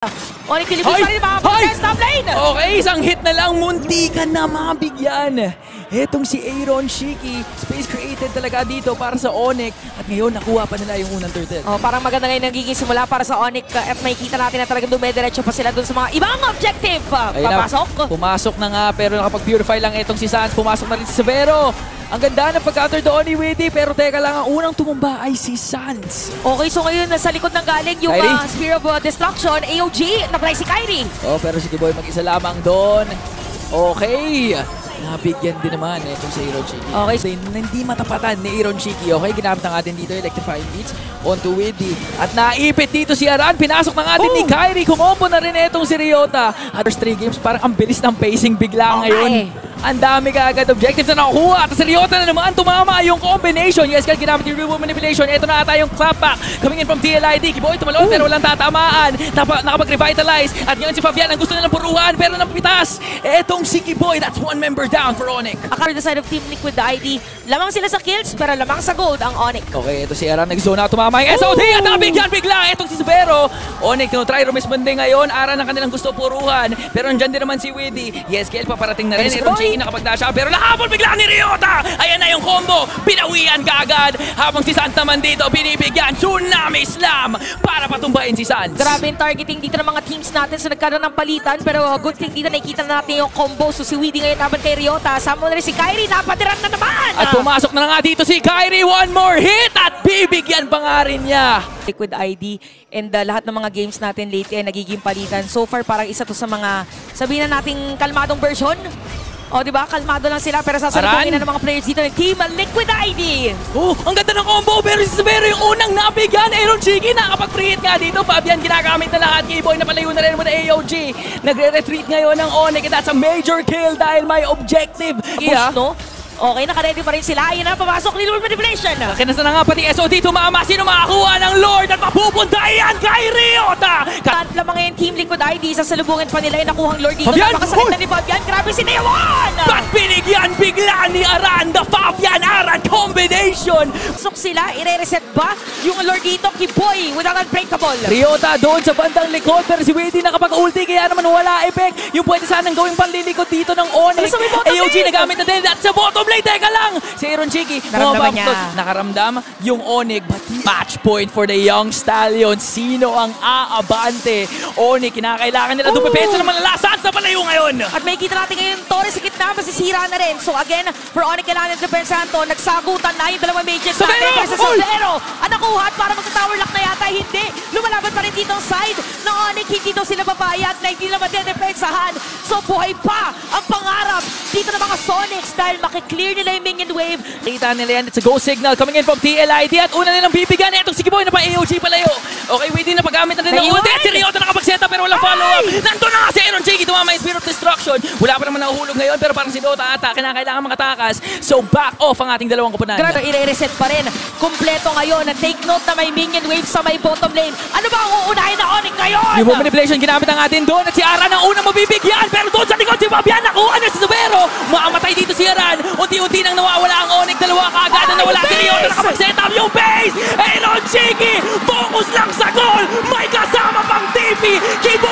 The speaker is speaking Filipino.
Onyx Philippines pa rin mga top lane! Okay, isang hit na lang, muntikan na mabigyan. Etong si Aaron Shiki, space created talaga dito para sa Onyx. At ngayon, nakuha pa nila yung unang turtle. Oh, parang maganda ngayon nagiging simula para sa Onyx. At makikita natin na talagang dumediretso pa sila dun sa mga ibang objective. Papasok. Pumasok na nga, pero nakapag-purify lang etong si Sans. Pumasok na rin si Severo. Ang ganda ng pag-counter doon ni Widdy, pero teka lang, ang unang tumumba ay si Sans. Okay, so ngayon nasa likod ng galing yung Spear of Destruction, AOG, na-play si Kyrie. Oh, pero si Kiboy mag-isa lamang doon. Okay. Nabigyan din naman itong si Aaron Shiki. Okay. So, hindi matapatan ni Aaron Shiki. Okay, ginamit na natin dito Electrifying Beats onto Widdy. At naipit dito si Aran. Pinasok na natin ni Kyrie. Kumombo na rin itong si Ryota. At first 3 games, parang ang bilis ng pacing bigla ngayon. Ang dami kaagad objectives na nakukuha. At si Ryota na naman tumama yung combination. Yes, kaya ginamit yung Removal Manipulation. Ito na ata yung clapback. Coming in from TLID. Kiboy tumalon pero walang tatamaan. Nakapag-revitalize. At ngayon si Fabian ang gusto nilang puruhan pero napitas. Etong si Kiboy. That's one member down for Onyx. Akala the side of Team Liquid the ID. Lamang sila sa kills pero lamang sa gold ang Onyx. Okay, ito si Aran nag-zone out. Tumama yung SOT at nabigyan bigla. Etong si Severo. Onyx try rumisbande ngayon. Aran ang kanilang gusto puruhan. Pero andyan din naman si Widdy. Yes, KL paparating na rin. Etong Chiki nakapag-dash out. Pero nahabol bigla ni Ryota. Ayan na yung combo. Pinawian kaagad. Habang si Sans naman dito binibigyan. Tsunami Slam para patumbahin si Sans. Grabe yung targeting dito ng mga teams natin sa nagkaroon ng palitan. Pero good thing dito nakikita na natin yung combo. So si Widdy ngayon naman kay Ryota. Sama na rin si Kyrie. Napadiran na naman. At pumasok na nga dito si Kyrie. One more hit at bibigyan pa nga rin niya. Liquid ID and lahat ng mga games natin lately ay nagiging palitan. So far parang isa to sa mga sabihin na nating kalmadong version. O diba, kalmado lang sila pero sasalubungin na ng mga players dito ng Team Liquid ID. Oh, ang ganda ng combo pero si Severo yung unang nabigyan. Aaron Shiki nakapag-free-hit nga dito. Fabian ginagamit na lahat. Kiboy na palayo na rin mo na AOG. Nagre-retreat ngayon ng Onyx. That's a major kill dahil may objective. Push, no? Okay, naka-ready pa rin sila. Ayun na, papasok ni Lord Manipulation. Kinasa na nga pati SOD tumama. Sino makakuha ng Lord at mapupunta yan kay Ryota? At lamang ngayon Team Liquid ID. Sasalubungin pa nila yung nakuhang Lord dito. Fabian! Napakasakit na ni Fabian. Grabe si Neon! At binigyan bigla ni Aran. The Fabian-Aran combination. Pasok sila. Ire-reset ba yung Lord dito? Kiboy without unbreakable. Ryota doon sa bandang likod. Pero si Widdy nakapag-ulti kaya naman wala effect. Yung pwede sanang gawing panlilikod dito ng Onyx. AOG nagamit na din. That's a bottom. Teka lang! Si Aaron Shiki, nakaramdam yung Onyx. But match point for the young stallion. Sino ang aabante? Onyx, kinakailangan nila. Dupepensa naman ang lasas na palayo ngayon. At may kita natin ngayon, Torres sa gitna, masisira na rin. So again, for Onyx, kailangan ng depensahan to. Nagsagutan na yung dalawang mages natin versus Severo. Ang nakuha at para mag-tower lock na yata, hindi. Lumalaban pa rin dito ang side ng Onyx. Hindi daw sila papayat na hindi naman din depensahan. So buhay pa ang pangarap dito ng mga Sonics dahil makiklear nila yung minion wave. Kita nila yan. It's a go signal coming in from TLID at una nilang bibigyan. Etong si Kiboy na pa AOG palayo. Okay, Widdy na paggamit na din ng ulti. At si Ryota nakapag-seta pero walang follow-up. Nandun na nga si Aaron Shiki. Tumama yung Spear of Destruction. Wala pa naman nahuhulog ngayon pero parang si Dota ata kinakailangan makatakas. So back off ang ating dalawang koponan. Grabe, i-reset pa rin. Kompleto ngayon. Take note na may minion wave sa may bottom lane. Ano ba ang uunahin na Onyx ngayon? Yung manipulation ginamit ang atin doon at si Aran ang unang mabibigyan. Pero doon sa likod si Fabian nakuha na si Severo. Makamatay dito si Aran. Unti-unti nang nawawala ang Onyx. Dalawa kaagad na nawala si Ryota. Nakapag-set up yung base. Aaron Shiki, focus lang sa goal. May kasama pang TP. Kiboy